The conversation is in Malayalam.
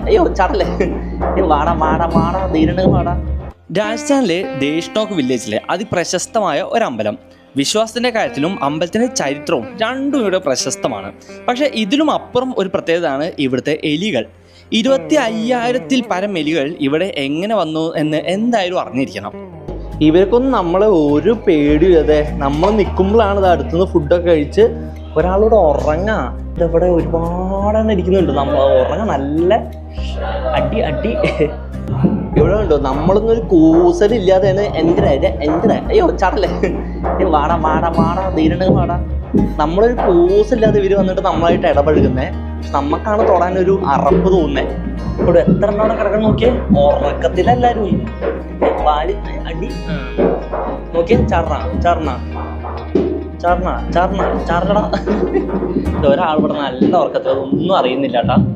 അയ്യോ ചാടല്ലേ വാടാ വാടാ വാടാ ധീരണ് വാടാ. രാജസ്ഥാനിലെ ദേശ്നോക്ക് വില്ലേജിലെ അതിപ്രശസ്തമായ ഒരമ്പലം. വിശ്വാസത്തിൻ്റെ കാര്യത്തിലും അമ്പലത്തിൻ്റെ ചരിത്രവും രണ്ടും ഇവിടെ പ്രശസ്തമാണ്. പക്ഷേ ഇതിലും അപ്പുറം ഒരു പ്രത്യേകതയാണ് ഇവിടുത്തെ എലികൾ. 25,000-ൽ പരം എലികൾ ഇവിടെ എങ്ങനെ വന്നു എന്ന് എന്തായാലും അറിഞ്ഞിരിക്കണം. ഇവർക്കൊന്നും നമ്മളെ ഒരു പേടിയതെ. നമ്മൾ നിൽക്കുമ്പോഴാണ് ഇത് അടുത്തുനിന്ന് ഫുഡൊക്കെ കഴിച്ച് ഒരാളോട് ഉറങ്ങാ. ഇതവിടെ ഒരുപാടെണ്ണം ഇരിക്കുന്നുണ്ട്. നമ്മൾ ഉറങ്ങാൻ നല്ല അടി അടി. ഇവിടെ ഉണ്ടോ നമ്മളൊന്നും ഒരു കൂസലില്ലാതെയാണ് എൻ്റെ അയ്യോ ചാടല്ലേ വാടാ വാടാ വാടാ ധീരണ് വാടാ. നമ്മളൊരു കൂസില്ലാതെ ഇവർ വന്നിട്ട് നമ്മളായിട്ട് ഇടപഴകുന്നേ. നമുക്കാണ് തൊടാനൊരു അറപ്പ് തോന്നുന്നേ. ഇവിടെ എത്ര എണ്ണമാണ് കിടക്കണം നോക്കിയേ. ഉറക്കത്തിലെല്ലാരും വാല് അടി നോക്കിയേ. ചാടടാ. ഒരാൾ ഇവിടെ നല്ല ഉറക്കത്തിൽ ഒന്നും അറിയുന്നില്ല കേട്ടാ.